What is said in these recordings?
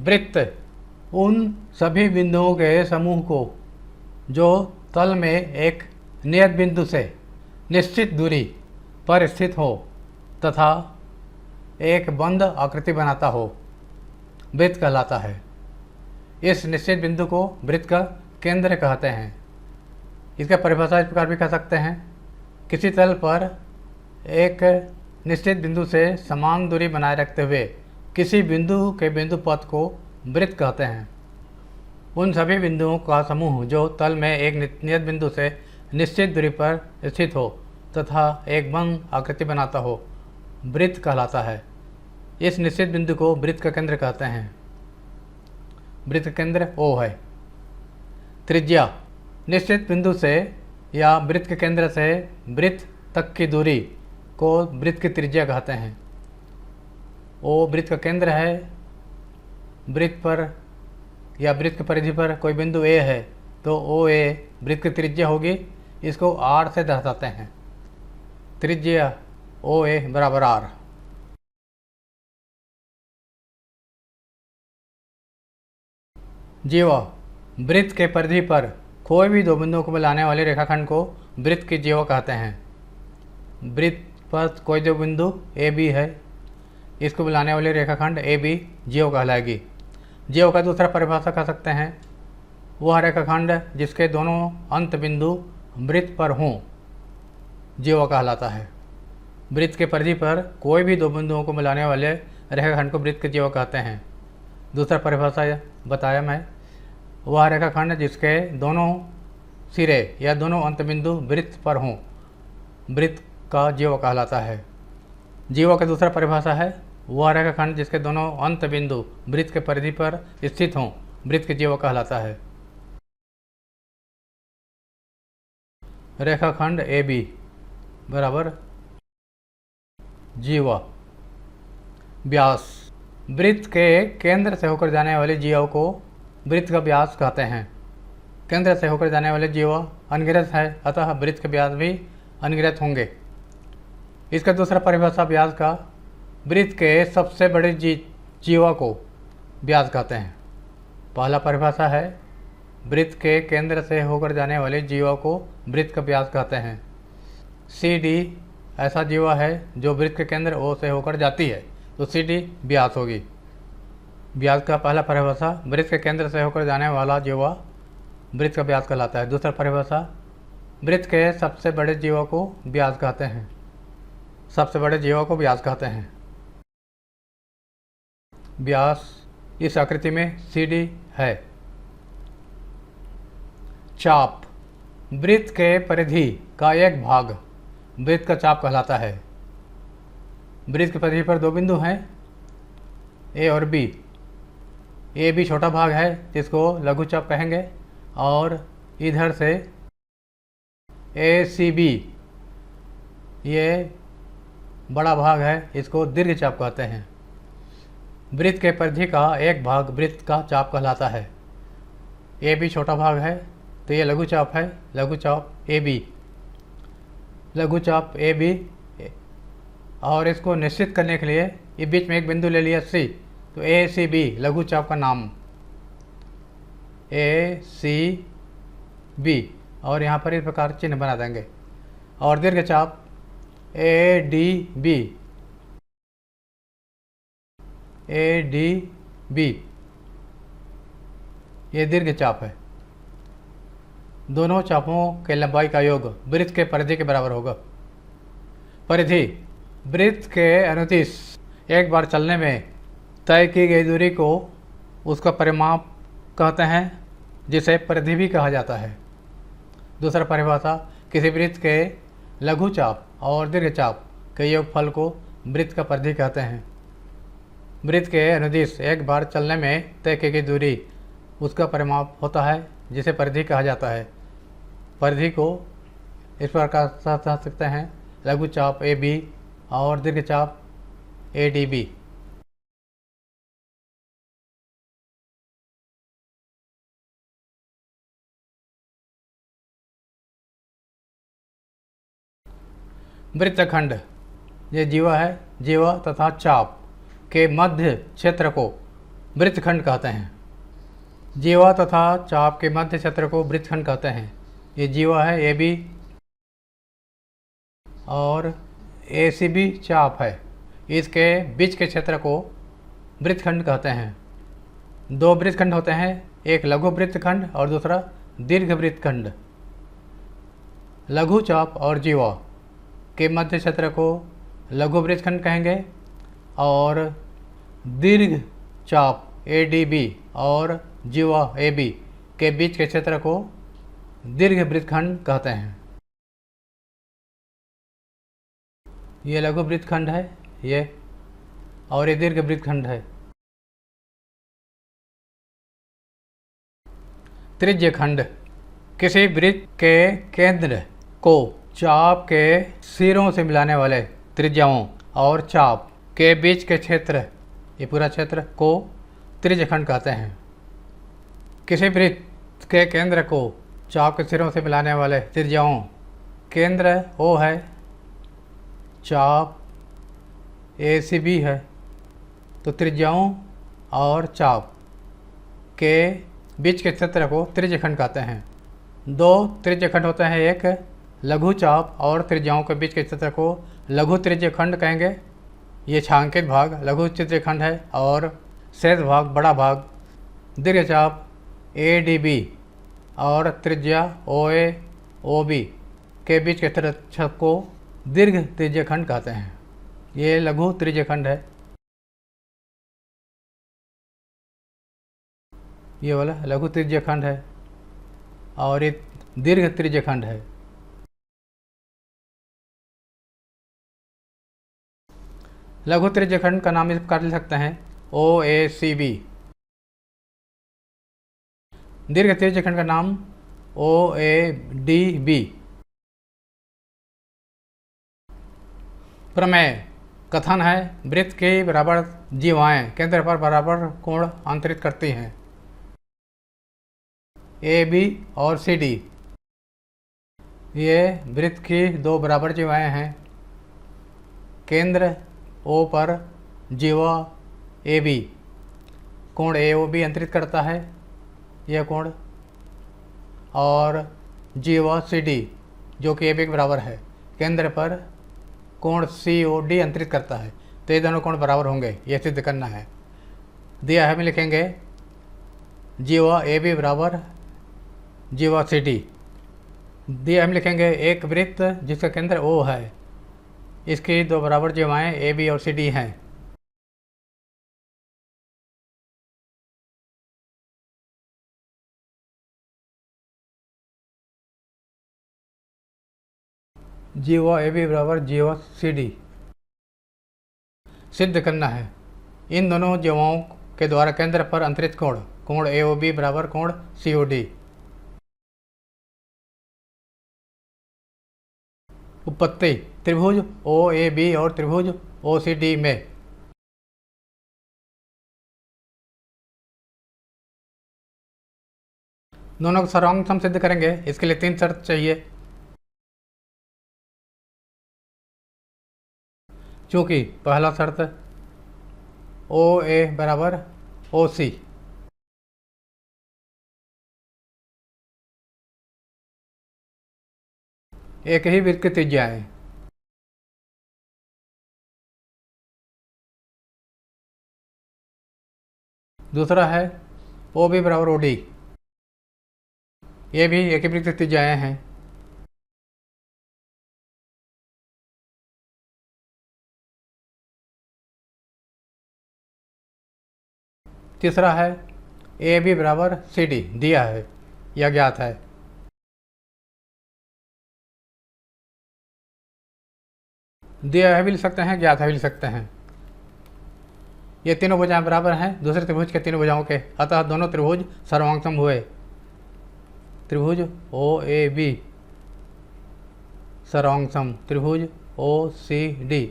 वृत्त उन सभी बिंदुओं के समूह को जो तल में एक नियत बिंदु से निश्चित दूरी पर स्थित हो तथा एक बंद आकृति बनाता हो, वृत्त कहलाता है। इस निश्चित बिंदु को वृत्त का केंद्र कहते हैं। इसका परिभाषा इस प्रकार भी कह सकते हैं, किसी तल पर एक निश्चित बिंदु से समान दूरी बनाए रखते हुए किसी बिंदु के बिंदु पथ को वृत्त कहते हैं। उन सभी बिंदुओं का समूह जो तल में एक नियत बिंदु से निश्चित दूरी पर स्थित हो तथा एक बंद आकृति बनाता हो, वृत्त कहलाता है। इस निश्चित बिंदु को वृत्त का केंद्र कहते हैं। वृत्त का केंद्र O है। त्रिज्या निश्चित बिंदु से या वृत्त के केंद्र से वृत्त तक की दूरी को वृत्त की त्रिज्या कहते हैं। O वृत्त का केंद्र है। वृत्त पर या वृत्त की परिधि पर कोई बिंदु A है तो OA वृत्त की त्रिज्या होगी। इसको R से दर्शाते हैं। त्रिज्या OA बराबर R। जीवा वृत्त के परिधि पर कोई भी दो बिंदुओं को मिलाने वाले रेखाखंड को वृत्त की जीवा कहते हैं। वृत्त पर कोई दो बिंदु A B है, इसको मिलाने वाली रेखाखंड AB जीवा कहलाएगी। जीवा का दूसरा परिभाषा कह सकते हैं, वह रेखाखंड जिसके दोनों अंत बिंदु वृत्त पर हों, जीवा कहलाता है। वृत्त के परिधि पर कोई भी दो बिंदुओं को मिलाने वाले रेखाखंड को वृत्त की जीवा कहते हैं। दूसरा परिभाषा बताया मैं, वह रेखाखंड जिसके दोनों सिरे या दोनों अंत बिंदु वृत्त पर हों, वृत्त का जीवा कहलाता है। जीवा का दूसरा परिभाषा है, वह रेखाखंड जिसके दोनों अंत बिंदु वृत्त के परिधि पर स्थित हों, वृत्त की जीवा कहलाता है। रेखाखंड AB बराबर जीवा। व्यास वृत्त के केंद्र से होकर जाने वाले जीवा को वृत्त का व्यास कहते हैं। केंद्र से होकर जाने वाले जीवा अनगिनत है, अतः वृत्त के व्यास भी अनगिनत होंगे। इसका दूसरा परिभाषा व्यास का, वृत्त के सबसे बड़े जीवा को व्यास कहते हैं। पहला परिभाषा है, वृत्त के केंद्र से होकर जाने वाले जीवा को वृत्त का व्यास कहते हैं। CD ऐसा जीवा है जो वृत्त के केंद्र O से होकर जाती है, तो CD व्यास होगी। व्यास का पहला परिभाषा, वृत्त के केंद्र से होकर जाने वाला जीवा वृत्त का व्यास कहलाता है। दूसरा परिभाषा, वृत्त के सबसे बड़े जीवा को व्यास कहते हैं। सबसे बड़े जीवा को व्यास कहते हैं। व्यास इस आकृति में CD है। चाप वृत्त के परिधि का एक भाग वृत्त का चाप कहलाता है। वृत्त की परिधि पर दो बिंदु हैं A और B। AB छोटा भाग है जिसको लघु चाप कहेंगे, और इधर से ACB ये बड़ा भाग है, इसको दीर्घ चाप कहते हैं। वृत्त के परिधि का एक भाग वृत्त का चाप कहलाता है। AB छोटा भाग है तो ये लघु चाप है, लघु चाप AB। लघु चाप AB, और इसको निश्चित करने के लिए ये बीच में एक बिंदु ले लिया C, तो ACB लघु चाप का नाम ACB, और यहाँ पर इस प्रकार चिन्ह बना देंगे। और दीर्घ चाप ADB, ये दीर्घ चाप है। दोनों चापों के लंबाई का योग वृत्त के परिधि के बराबर होगा। परिधि वृत्त के अनुदिश एक बार चलने में तय की गई दूरी को उसका परिमाप कहते हैं, जिसे परिधि भी कहा जाता है। दूसरा परिभाषा, किसी वृत्त के लघु चाप और दीर्घ चाप के योगफल को वृत्त का परिधि कहते हैं। वृत्त के अनुदिश एक बार चलने में तय की गई दूरी उसका परिमाप होता है, जिसे परिधि कहा जाता है। परिधि को इस प्रकार समझ सकते हैं, लघु चाप AB और दीर्घ चाप ADB। वृत्तखंड ये जीवा है। जीवा तथा चाप के मध्य क्षेत्र को वृत्तखंड कहते हैं। जीवा तथा चाप के मध्य क्षेत्र को वृत्तखंड कहते हैं। ये जीवा है, ए बी, और ए सी बी चाप है। इसके बीच के क्षेत्र को वृत्तखंड कहते हैं। दो वृत्तखंड होते हैं, एक लघु वृत्तखंड और दूसरा दीर्घ वृत्तखंड। लघु चाप और जीवा के मध्य क्षेत्र को लघु वृत्तखंड कहेंगे और दीर्घ चाप ए डी बी और जीवा ए बी के बीच के क्षेत्र को दीर्घ वृत्तखंड कहते हैं। ये लघु वृत्तखंड है ये, और ये दीर्घ वृत्तखंड है। त्रिज्यखंड किसी वृत्त के केंद्र को चाप के सिरों से मिलाने वाले त्रिज्याओं और चाप के बीच के क्षेत्र, ये पूरा क्षेत्र को त्रिज्यखंड कहते हैं। किसी वृत्त के केंद्र को चाप के सिरों से मिलाने वाले त्रिज्याओं, केंद्र O है, चाप ए सी बी है, तो त्रिज्याओं और चाप के बीच के क्षेत्र को त्रिज्यखंड कहते हैं। दो त्रिज्यखंड होते हैं, एक लघु चाप और त्रिज्याओं के बीच के क्षेत्र को लघु त्रिज्यखंड कहेंगे। ये छांकित भाग लघु त्रिज्यखंड है और शेष भाग, बड़ा भाग दीर्घ चाप ए डी बी और त्रिज्या ओ ए ओ बी के बीच के क्षेत्र को दीर्घ त्रिज्यखंड कहते हैं। ये लघु त्रिज्यखंड है, ये वाला लघु त्रिज्यखंड है और ये दीर्घ त्रिज्यखंड है। लघु त्रिज्यखंड का नाम इस प्रकार लिख सकते हैं, ओ ए सी बी। दीर्घ त्रिज्यखंड का नाम ओ ए डी बी। प्रमेय कथन है, वृत्त के बराबर जीवाएं केंद्र पर बराबर कोण अंतरित करती हैं। ए बी और सी डी ये वृत्त की दो बराबर जीवाएं हैं। केंद्र O पर जीवा ए बी कोण ए ओ बी अंतरित करता है, यह कोण, और जीवा सी डी जो कि ए बी के बराबर है, केंद्र पर कोण सी ओ डी अंतरित करता है। तो ये दोनों कोण बराबर होंगे, यह सिद्ध करना है। दिया है, हम लिखेंगे जीवा ए बी बराबर जीवा सी डी। दिया हम लिखेंगे एक वृत्त जिसका केंद्र O है, इसकी दो बराबर जीवाएं ए बी और सी डी हैं। जीवा ए बी बराबर जीवा सी डी सिद्ध करना है। इन दोनों जीवाओं के द्वारा केंद्र पर अंतरित कोण, कोण ए ओ बी बराबर कोण सी ओ डी। उत्पत्ति त्रिभुज ओ ए बी और त्रिभुज ओ सी डी में दोनों को सर्वांग सम सिद्ध करेंगे। इसके लिए तीन शर्त चाहिए। चूँकि पहला शर्त ओ ए बराबर ओ सी, एक ही वृत्त की त्रिज्या है। दूसरा है ओ बी बराबर ओ डी, ये भी एक ही वृत्त की त्रिज्याएं हैं। तीसरा है ए बी बराबर सी डी, दिया है, यह ज्ञात है। दिया है भी लिख सकते हैं, ज्ञात है भी लिख सकते हैं। ये तीनों भुजाएं बराबर हैं दूसरे त्रिभुज के तीनों भुजाओं के, अतः दोनों त्रिभुज सर्वांगसम हुए। त्रिभुज ओ ए बी सर्वांगसम, त्रिभुज ओ सी डी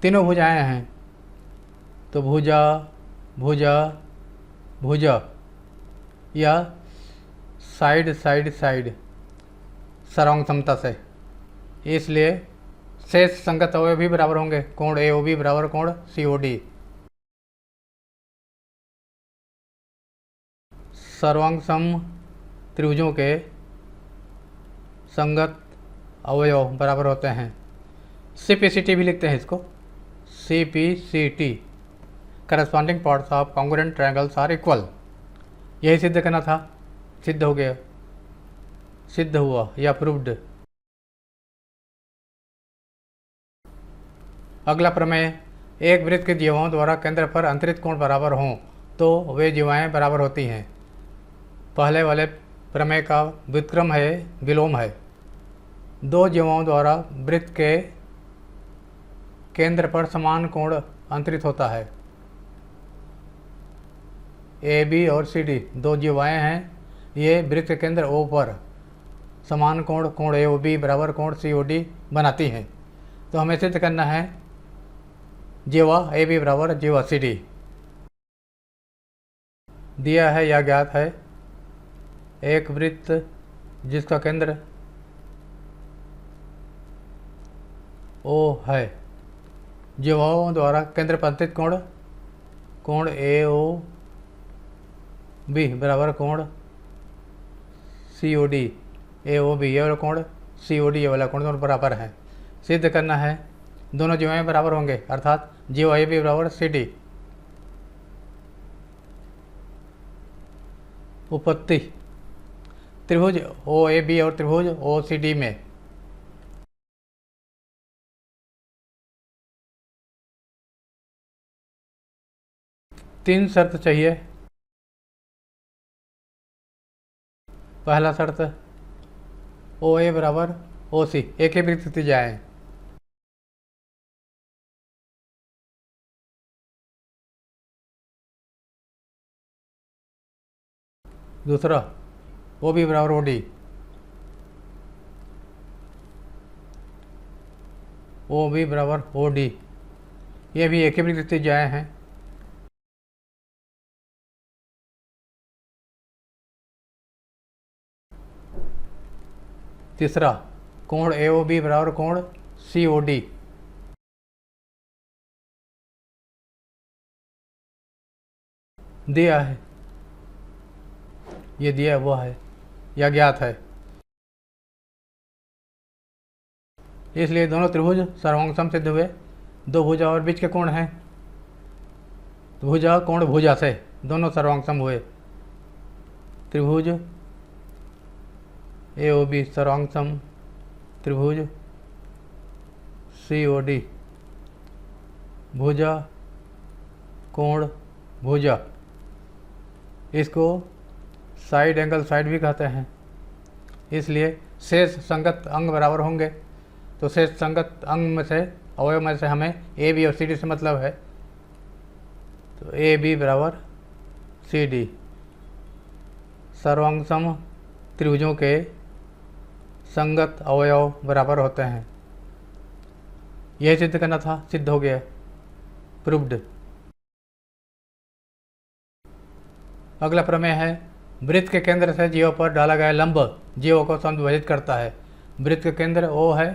तीनों भुजाएं हैं, तो भुजा भुजा भुजा या साइड साइड साइड सर्वांग समता से, इसलिए शेष संगत अवयव भी बराबर होंगे। कोण ए ओ बी बराबर कोण सी ओ डी। सर्वांग सम त्रिभुजों के संगत अवयव बराबर होते हैं। CPCT भी लिखते हैं इसको, CPCT, corresponding parts of congruent triangles are equal. यही सिद्ध करना था, सिद्ध हो गया, सिद्ध हुआ या प्रूव्ड। अगला प्रमेय, एक वृत्त की जीवाओं द्वारा केंद्र पर अंतरित कोण बराबर हों तो वे जीवाएं बराबर होती हैं। पहले वाले प्रमेय का व्युत्क्रम है, विलोम है। दो जीवाओं द्वारा वृत्त के केंद्र पर समान कोण अंतरित होता है। AB और CD दो जीवाएं हैं, ये वृत्त के केंद्र O पर समान कोण AOB बराबर कोण COD बनाती हैं। तो हमें सिद्ध करना है जीवा AB बराबर जीवा CD। दिया है या ज्ञात है, एक वृत्त जिसका केंद्र O है, जीवाओं द्वारा केंद्र पर अंतरित कोण AOB बराबर कोण COD। AOB ये वाला कोण, COD ये वाला कोण दोनों बराबर हैं। सिद्ध करना है दोनों जीवाएं बराबर होंगे, अर्थात जीवा AB बराबर CD। उपपत्ति, त्रिभुज OAB और त्रिभुज OCD में तीन शर्त चाहिए। पहला शर्त OA बराबर OC, एक ही वृत्त त्रिज्याएं। दूसरा OB बराबर OD, OB बराबर OD, ये भी एक ही वृत्त त्रिज्याएं हैं। तीसरा कोण AOB बराबर कोण COD। दिया है, ये दिया हुआ है या ज्ञात है, इसलिए दोनों त्रिभुज सर्वांग सम सिद्ध हुए। दो भुजा और बीच के कोण हैं, भुजा कोण भुजा से दोनों सर्वांग सम हुए। त्रिभुज AOB सर्वांग सम त्रिभुज COD, भुजा कोण भुजा, इसको साइड एंगल साइड भी कहते हैं। इसलिए शेष संगत अंग बराबर होंगे। तो शेष संगत अंग में से अवयव में से हमें AB और CD से मतलब है, तो AB बराबर CD। सर्वांग सम त्रिभुजों के संगत अवयव बराबर होते हैं। यह सिद्ध करना था, सिद्ध हो गया, प्रूव्ड। अगला प्रमेय है, वृत्त के केंद्र से जीवा पर डाला गया लंब जीवा को समद्विभाजित करता है। वृत्त के केंद्र O है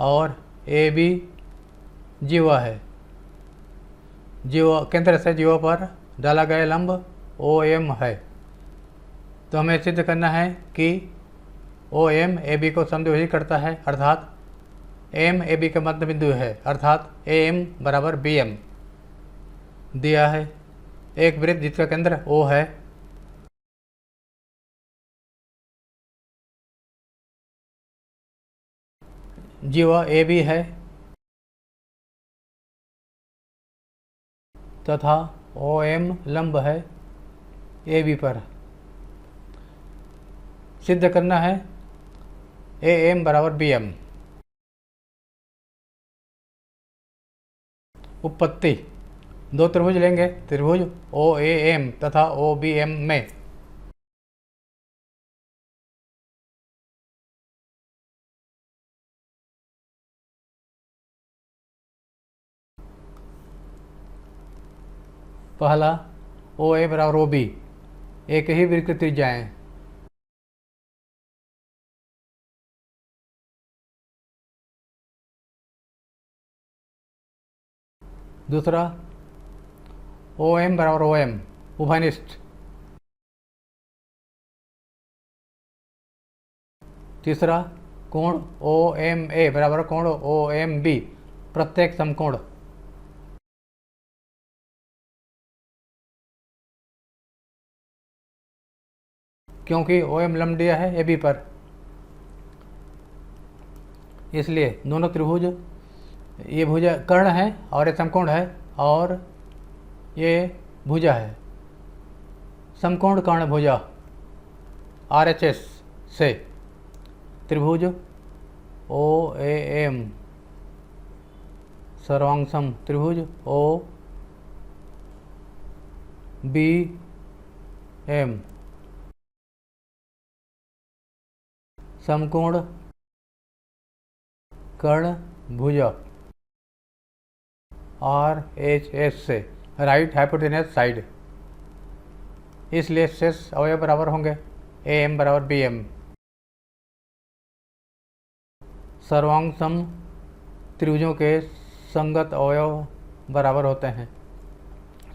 और AB जीवा है। जीवा केंद्र से जीवा पर डाला गया लंब OM है। तो हमें सिद्ध करना है कि OM AB को समद्विभाजित करता है, अर्थात M AB का मध्य बिंदु है, अर्थात AM बराबर BM। दिया है एक वृत्त जिसका केंद्र O है, जीवा AB है तथा OM लंब है AB पर। सिद्ध करना है AM बराबर BM। उपपत्ति, दो त्रिभुज लेंगे, त्रिभुज OAM तथा OBM में पहला OA बराबर OB, एक ही वृत्त की त्रिज्याएं। दूसरा OM बराबर OM, उभयनिष्ठ। तीसरा, कोण ओ एम ए बराबर कोण ओ एम बी प्रत्येक समकोण। क्योंकि ओ एम लंब दिया है ए बी पर, इसलिए दोनों त्रिभुज, ये भुजा कर्ण है और ये समकोण है और ये भुजा है। समकोण कर्ण भुजा RHS से त्रिभुज ओ ए एम सर्वांगसम त्रिभुज ओ बी एम समकोण कर्ण भुजा RHS से राइट हाइपोटेनस साइड, इसलिए शेष अवयव बराबर होंगे AM बराबर BM। सर्वांग सम त्रिभुजों के संगत अवयव बराबर होते हैं।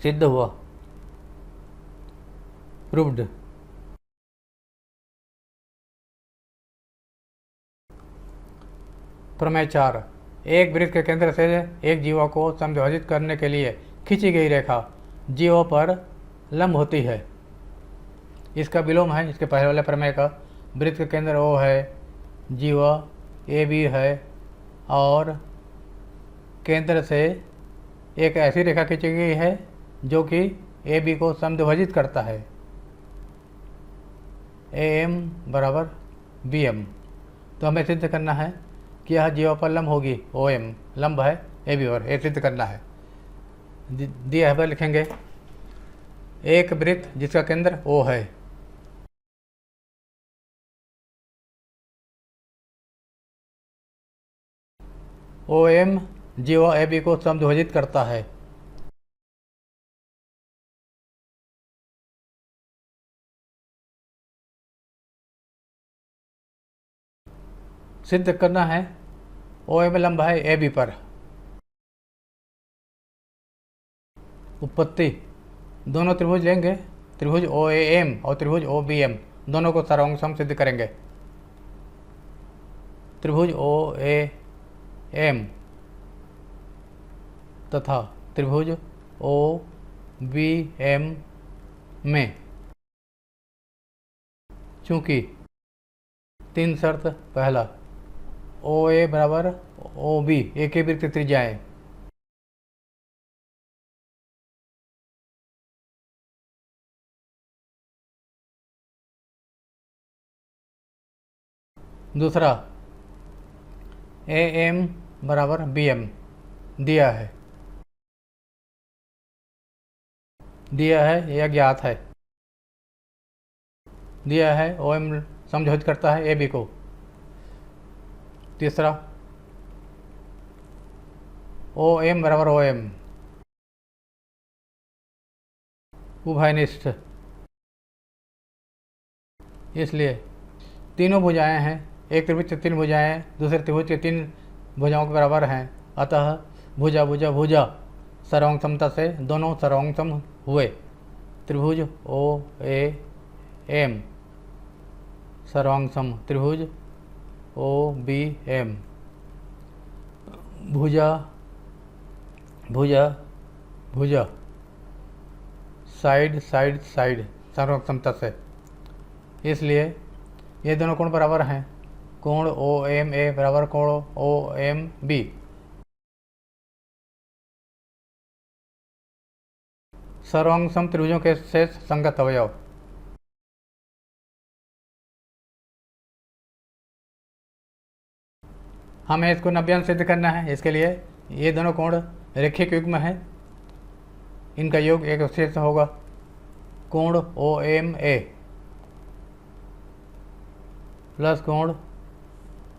सिद्ध हुआ, प्रूव्ड। प्रमेय 4, एक वृत्त के केंद्र से एक जीवा को समविभाजित करने के लिए खींची गई रेखा जीवा पर लंब होती है। इसका विलोम है इसके पहले वाले प्रमेय का। वृत्त का केंद्र O है, जीवा AB है और केंद्र से एक ऐसी रेखा खींची गई है जो कि AB को समद्विभाजित करता है। AM बराबर BM। तो हमें सिद्ध करना है कि यह जीवा पर लंब होगी, OM लंब है AB पर, ये सिद्ध करना है। दिया है, लिखेंगे एक वृत्त जिसका केंद्र O है, OM जीवा AB को समद्विभाजित करता है। सिद्ध करना है OM लंब है AB पर। उत्पत्ति, दोनों त्रिभुज लेंगे, त्रिभुज OAM और त्रिभुज OBM, दोनों को सर्वांग सम सिद्ध करेंगे। त्रिभुज OAM तथा त्रिभुज OBM में चूंकि तीन शर्त, पहला OA बराबर OB एक ही वृत्त त्रिज्याएं, दूसरा AM बराबर BM दिया है यह ज्ञात है, दिया है OM समझौता करता है AB को। तीसरा OM बराबर OM उभयनिष्ठ, इसलिए तीनों भुजाएं हैं, एक त्रिभुज से तीन भुजाएं दूसरे त्रिभुज के तीन भुजाओं के बराबर हैं, अतः भुजा भुजा भुजा सर्वांग समता से दोनों सर्वांग सम हुए। त्रिभुज OAM सर्वांग सम त्रिभुज OBM भुजा भुजा भुजा साइड साइड साइड सर्वांग समता से, इसलिए ये दोनों कोण बराबर हैं। कोण OMA बराबर कोण OMB। सर्वांग सम त्रिभुजों के शेष संगत अवयव, हमें इसको नव्यांश सिद्ध करना है। इसके लिए ये दोनों कोण रेखिक युग्म है, इनका योग एक शेष होगा। कोण OMA प्लस कोण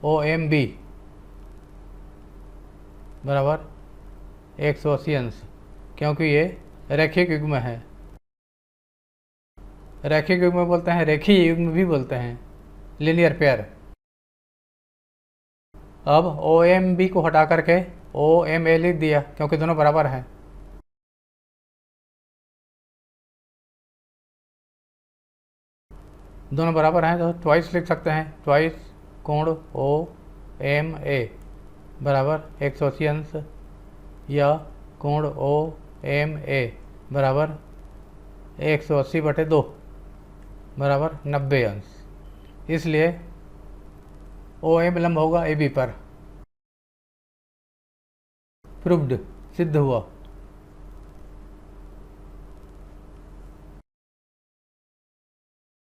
OMB बराबर 180 अंश, क्योंकि ये रैखिक युग्म है। रैखिक युग्म बोलते हैं, रेखीय युग्म भी बोलते हैं, लीनियर पेयर। अब OMB को हटा करके OMA लिख दिया क्योंकि दोनों बराबर हैं। दोनों बराबर हैं तो ट्वाइस लिख सकते हैं, ट्वाइस कोण ओ एम ए बराबर 180 अंश या कोण ओ एम ए बराबर 180/2 बराबर 90 अंश। इसलिए ओ एम लंब होगा ए बी पर। प्रूव्ड, सिद्ध हुआ।